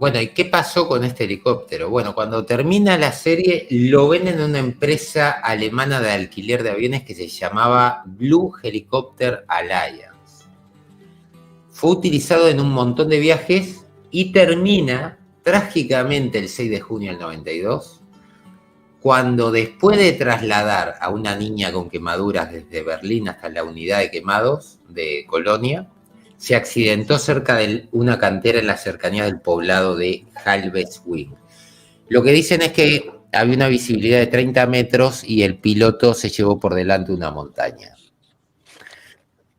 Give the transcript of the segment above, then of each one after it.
Bueno, ¿y qué pasó con este helicóptero? Bueno, cuando termina la serie, lo venden a una empresa alemana de alquiler de aviones que se llamaba Blue Helicopter Alliance. Fue utilizado en un montón de viajes y termina trágicamente el 6 de junio del 92, cuando después de trasladar a una niña con quemaduras desde Berlín hasta la unidad de quemados de Colonia, se accidentó cerca de una cantera en las cercanías del poblado de Halbeswing. Lo que dicen es que había una visibilidad de 30 metros y el piloto se llevó por delante una montaña.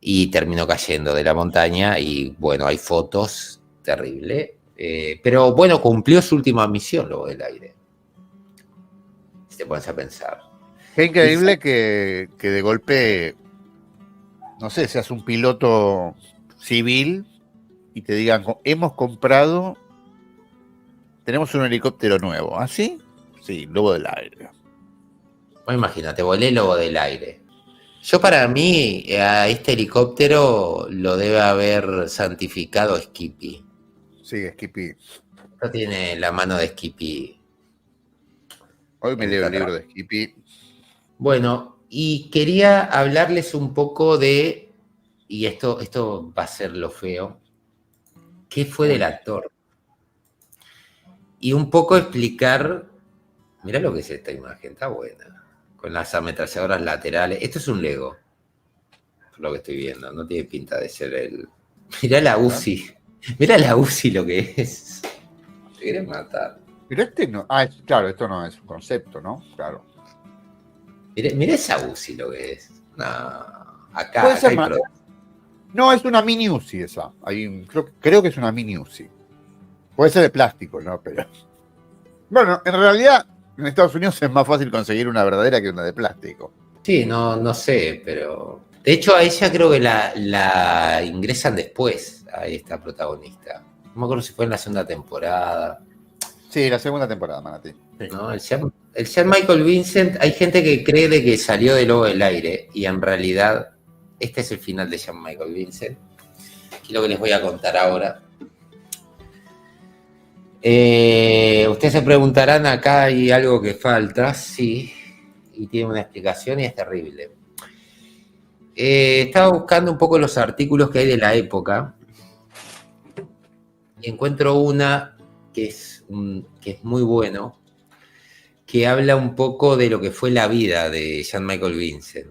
Y terminó cayendo de la montaña y bueno, hay fotos, terrible. Pero bueno, cumplió su última misión luego del aire. Si te pones a pensar. Qué increíble que de golpe, no sé, seas un piloto civil y te digan, hemos comprado, tenemos un helicóptero nuevo. ¿Ah, sí? Sí, lobo del aire. Bueno, imagínate, volé lobo del aire. Yo para mí, a este helicóptero lo debe haber santificado Skippy. Sí, Skippy. Esto tiene la mano de Skippy. Hoy me leo el libro de Skippy. Bueno, y quería hablarles un poco de, y esto va a ser lo feo, ¿qué fue del actor? Y un poco explicar, mirá lo que es esta imagen, está buena, con las ametralladoras laterales. Esto es un Lego, por lo que estoy viendo, no tiene pinta de ser el... Mirá la UCI, mirá la UCI lo que es. Te querés matar. Pero este no, claro, esto no es un concepto, ¿no? Claro. Mirá esa UCI lo que es. No, acá, Puede ser hay no, es una mini UCI esa. Creo que es una mini UCI. Puede ser de plástico, ¿no? Pero bueno, en realidad en Estados Unidos es más fácil conseguir una verdadera que una de plástico. Sí, no sé, pero... De hecho, a ella creo que la ingresan después, a esta protagonista. No me acuerdo si fue en la segunda temporada. Sí, la segunda temporada, Manatí. Sí. ¿No? El Sean Michael Vincent, hay gente que cree de que salió de Lobo del Aire, y en realidad este es el final de Sean Michael Vincent, que es lo que les voy a contar ahora. Ustedes se preguntarán, acá hay algo que falta, sí, y tiene una explicación y es terrible. Estaba buscando un poco los artículos que hay de la época y encuentro una que es muy bueno, que habla un poco de lo que fue la vida de Sean Michael Vincent,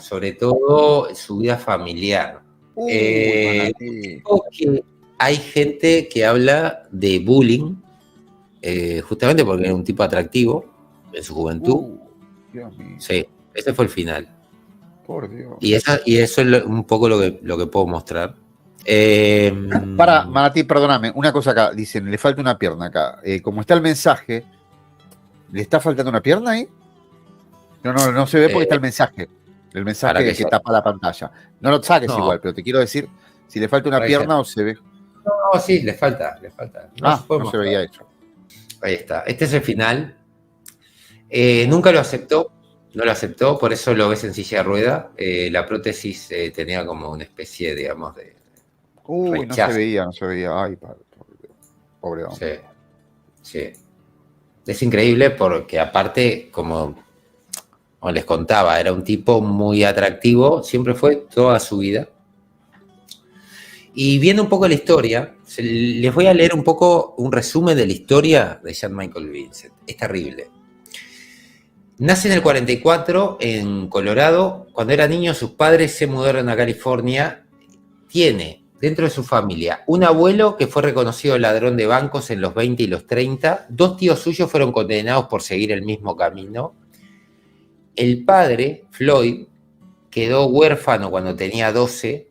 sobre todo su vida familiar. Que hay gente que habla de bullying, justamente porque era un tipo atractivo en su juventud. Dios mío. Sí, ese fue el final. Por Dios. Y eso es un poco lo que puedo mostrar. Para, Manatí, perdóname, una cosa acá. Dicen, le falta una pierna acá. Como está el mensaje, ¿le está faltando una pierna ahí? No se ve porque está el mensaje. El mensaje que tapa la pantalla. No lo saques igual, pero te quiero decir si le falta una pierna o se ve. No, sí, le falta. No se veía eso. Ahí está. Este es el final. Nunca lo aceptó. No lo aceptó, por eso lo ves en silla de rueda. La prótesis tenía como una especie, digamos, de rechazo. No se veía. Ay, pobre hombre. Sí. Es increíble porque aparte, como les contaba, era un tipo muy atractivo, siempre fue toda su vida. Y viendo un poco la historia, les voy a leer un poco un resumen de la historia de Sean Michael Vincent. Es terrible. Nace en el 44 en Colorado. Cuando era niño, sus padres se mudaron a California. Tiene dentro de su familia un abuelo que fue reconocido ladrón de bancos en los 20 y los 30. 2 tíos suyos fueron condenados por seguir el mismo camino. El padre, Floyd, quedó huérfano cuando tenía 12,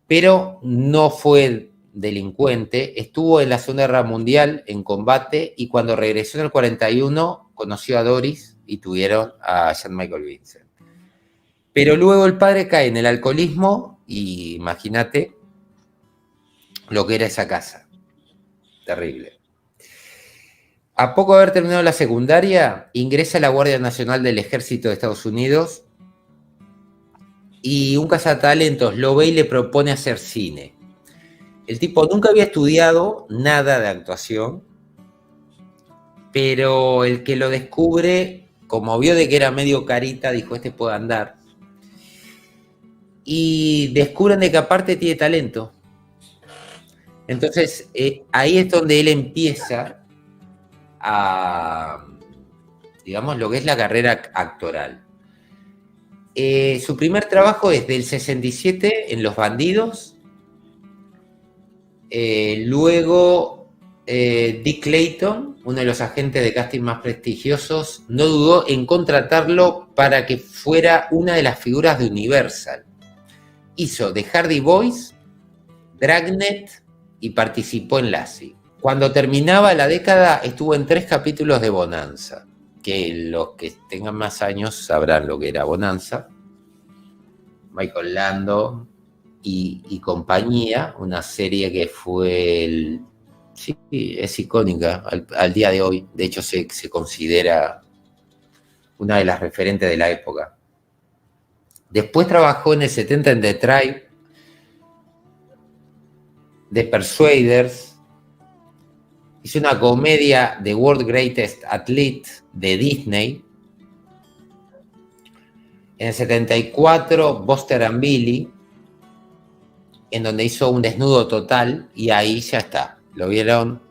pero no fue delincuente. Estuvo en la Segunda Guerra Mundial en combate y cuando regresó en el 41 conoció a Doris y tuvieron a Sean Michael Vincent. Pero luego el padre cae en el alcoholismo y imagínate lo que era esa casa. Terrible. A poco de haber terminado la secundaria, ingresa a la Guardia Nacional del Ejército de Estados Unidos y un cazatalentos lo ve y le propone hacer cine. El tipo nunca había estudiado nada de actuación, pero el que lo descubre, como vio de que era medio carita, dijo, este puede andar. Y descubren de que aparte tiene talento. Entonces, ahí es donde él empieza a, digamos, lo que es la carrera actoral. Su primer trabajo es del 67 en Los Bandidos. Luego, Dick Clayton, uno de los agentes de casting más prestigiosos, no dudó en contratarlo para que fuera una de las figuras de Universal. Hizo The Hardy Boys, Dragnet y participó en Lassie. Cuando terminaba la década estuvo en 3 capítulos de Bonanza, que los que tengan más años sabrán lo que era Bonanza. Michael Landon y compañía, una serie que fue sí, es icónica al día de hoy. De hecho, se considera una de las referentes de la época. Después trabajó en el 70 en The Tribe, The Persuaders. Hizo una comedia, The World's Greatest Athlete, de Disney. En el 74, Buster and Billy, en donde hizo un desnudo total, y ahí ya está. Lo vieron,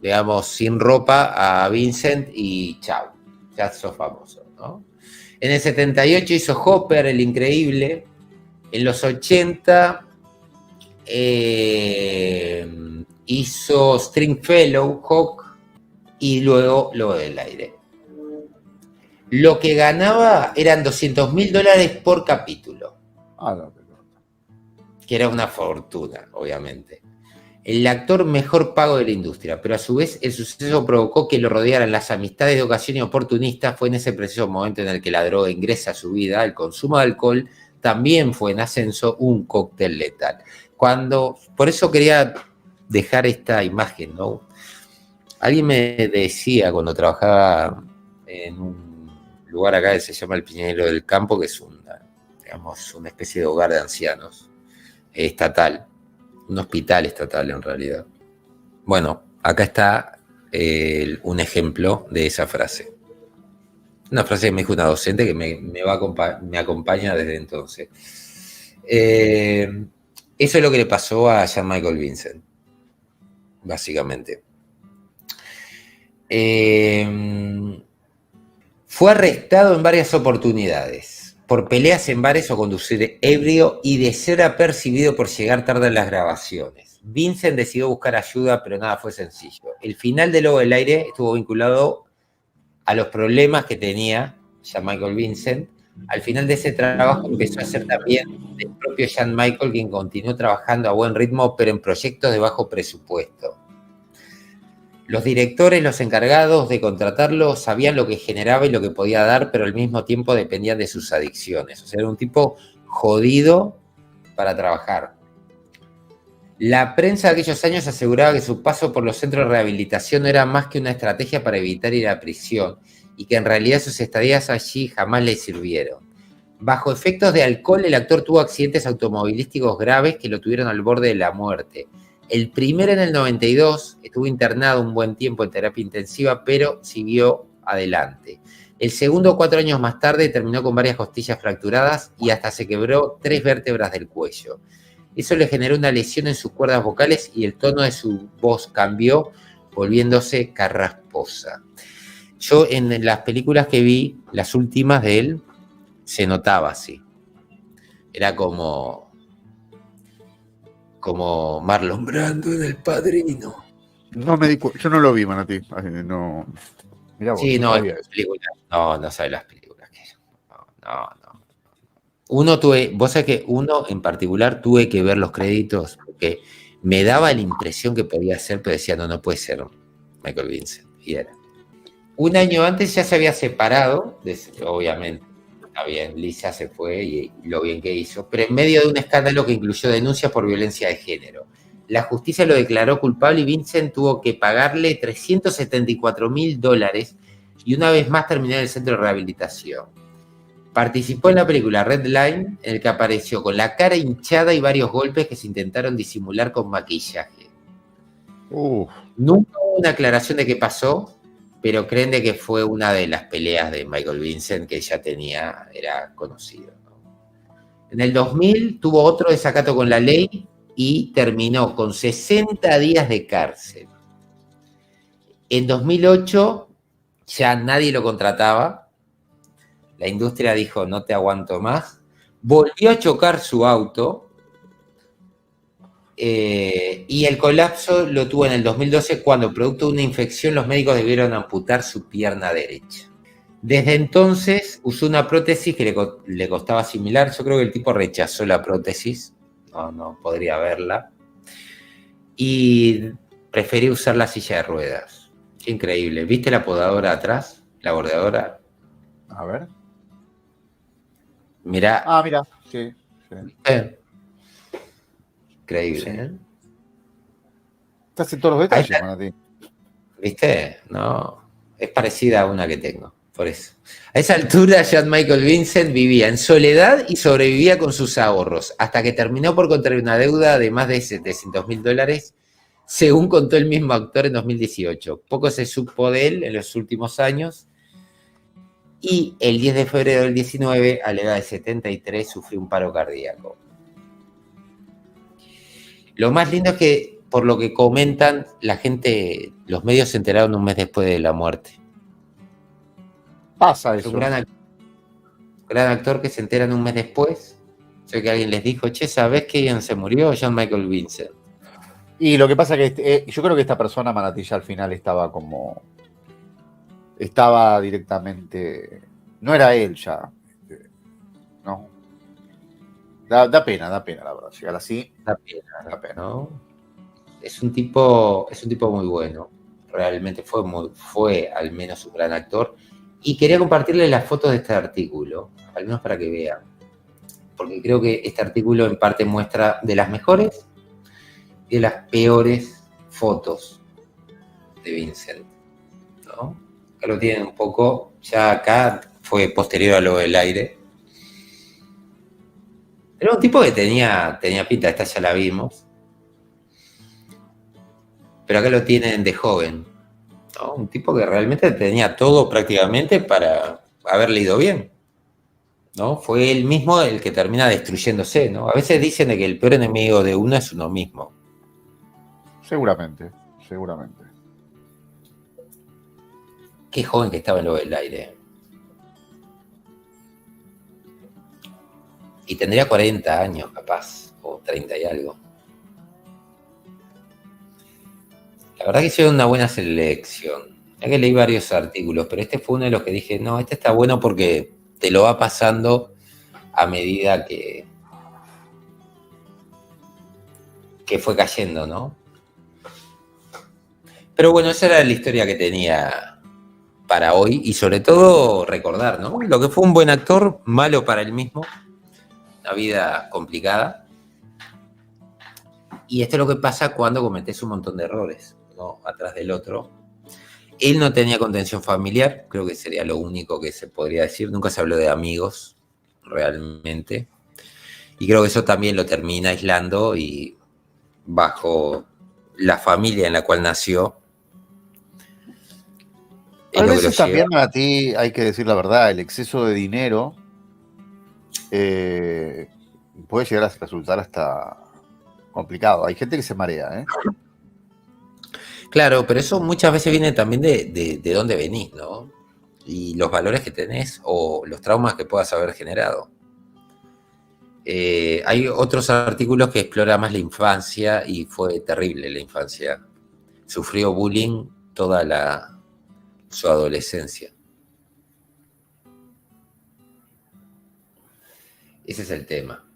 digamos, sin ropa a Vincent y chau, ya sos famoso, ¿no? En el 78 hizo Hopper, el increíble. En los 80 hizo Stringfellow, Hawk, y luego del aire. Lo que ganaba eran $200,000 por capítulo. Que era una fortuna, obviamente. El actor mejor pago de la industria, pero a su vez el suceso provocó que lo rodearan las amistades de ocasión y oportunistas. Fue en ese preciso momento en el que la droga ingresa a su vida. El consumo de alcohol también fue en ascenso, un cóctel letal. Por eso quería dejar esta imagen, ¿no? Alguien me decía cuando trabajaba en un lugar acá que se llama el Piñero del Campo, que es una especie de hogar de ancianos estatal, un hospital estatal en realidad. Bueno, acá está un ejemplo de esa frase. Una frase que me dijo una docente que me acompaña desde entonces. Eso es lo que le pasó a Jan Michael Vincent, básicamente. Fue arrestado en varias oportunidades por peleas en bares o conducir ebrio y de ser apercibido por llegar tarde a las grabaciones. Vincent decidió buscar ayuda, pero nada fue sencillo. El final de Lobo del Aire estuvo vinculado a los problemas que tenía Jan Michael Vincent. Al final de ese trabajo empezó a ser también el propio Jan Michael, quien continuó trabajando a buen ritmo, pero en proyectos de bajo presupuesto. Los directores, los encargados de contratarlo, sabían lo que generaba y lo que podía dar, pero al mismo tiempo dependían de sus adicciones. O sea, era un tipo jodido para trabajar. La prensa de aquellos años aseguraba que su paso por los centros de rehabilitación no era más que una estrategia para evitar ir a prisión y que en realidad sus estadías allí jamás le sirvieron. Bajo efectos de alcohol, el actor tuvo accidentes automovilísticos graves que lo tuvieron al borde de la muerte. El primero en el 92, estuvo internado un buen tiempo en terapia intensiva, pero siguió adelante. El segundo, 4 años más tarde, terminó con varias costillas fracturadas y hasta se quebró 3 vértebras del cuello. Eso le generó una lesión en sus cuerdas vocales y el tono de su voz cambió, volviéndose carrasposa. Yo en las películas que vi, las últimas de él, se notaba así. Era como Marlon Brando en El Padrino. No me di cuenta, yo no lo vi, Manatí. No. Mirá vos, sí, no sabes las películas que no. Vos sabés que uno en particular tuve que ver los créditos porque me daba la impresión que podía ser, pero decía, no puede ser Michael Vincent. Y era. Un año antes ya se había separado, obviamente. Está bien, Lisa se fue y lo bien que hizo, pero en medio de un escándalo que incluyó denuncias por violencia de género. La justicia lo declaró culpable y Vincent tuvo que pagarle $374,000 y una vez más terminó en el centro de rehabilitación. Participó en la película Red Line, en el que apareció con la cara hinchada y varios golpes que se intentaron disimular con maquillaje. Nunca hubo una aclaración de qué pasó, pero creen de que fue una de las peleas de Michael Vincent que ya era conocido, ¿no? En el 2000 tuvo otro desacato con la ley y terminó con 60 días de cárcel. En 2008 ya nadie lo contrataba. La industria dijo, no te aguanto más. Volvió a chocar su auto y el colapso lo tuvo en el 2012 cuando, producto de una infección, los médicos debieron amputar su pierna derecha. Desde entonces usó una prótesis que le costaba similar. Yo creo que el tipo rechazó la prótesis. No podría verla. Y prefirió usar la silla de ruedas. Qué increíble. ¿Viste la podadora atrás? La bordeadora. A ver. Mirá. Ah, mira. Sí. Increíble, Sí. ¿eh? Estás en todos los detalles, Manatí. ¿Viste? No. Es parecida a una que tengo, por eso. A esa altura, Jan Michael Vincent vivía en soledad y sobrevivía con sus ahorros, hasta que terminó por contraer una deuda de más de $700.000, según contó el mismo actor en 2018. Poco se supo de él en los últimos años. Y el 10 de febrero del 19, a la edad de 73, sufrió un paro cardíaco. Lo más lindo es que, por lo que comentan, la gente, los medios se enteraron un mes después de la muerte. Pasa Es eso. un gran actor que se enteran un mes después. Sé que alguien les dijo, che, ¿sabés quién se murió? Jan Michael Vincent. Y lo que pasa es que yo creo que esta persona, Manatí, ya al final estaba directamente, no era él ya, ¿no? Da pena, la verdad, llegar así. Da pena, ¿no? Es un tipo muy bueno, realmente fue al menos un gran actor, y quería compartirles las fotos de este artículo, al menos para que vean, porque creo que este artículo en parte muestra de las mejores y de las peores fotos de Vincent, ¿no? Acá lo tienen un poco, ya acá fue posterior a lo del aire. Era un tipo que tenía pinta, esta ya la vimos. Pero acá lo tienen de joven, ¿no? Un tipo que realmente tenía todo prácticamente para haberle ido bien, ¿no? Fue él mismo el que termina destruyéndose, ¿no? A veces dicen de que el peor enemigo de uno es uno mismo. Seguramente. Qué joven que estaba en lo del aire. Y tendría 40 años, capaz, o 30 y algo. La verdad que hicieron una buena selección. Ya que leí varios artículos, pero este fue uno de los que dije, no, este está bueno porque te lo va pasando a medida que fue cayendo, ¿no? Pero bueno, esa era la historia que tenía para hoy y sobre todo recordar, ¿no? Lo que fue un buen actor, malo para él mismo, una vida complicada. Y esto es lo que pasa cuando cometes un montón de errores, ¿no? Atrás del otro. Él no tenía contención familiar, creo que sería lo único que se podría decir. Nunca se habló de amigos, realmente. Y creo que eso también lo termina aislando y bajo la familia en la cual nació. A veces también, a ti hay que decir la verdad, el exceso de dinero puede llegar a resultar hasta complicado. Hay gente que se marea, ¿eh? Claro, pero eso muchas veces viene también de dónde venís, ¿no? Y los valores que tenés o los traumas que puedas haber generado. Hay otros artículos que exploran más la infancia y fue terrible la infancia. Sufrió bullying toda su adolescencia. Ese es el tema.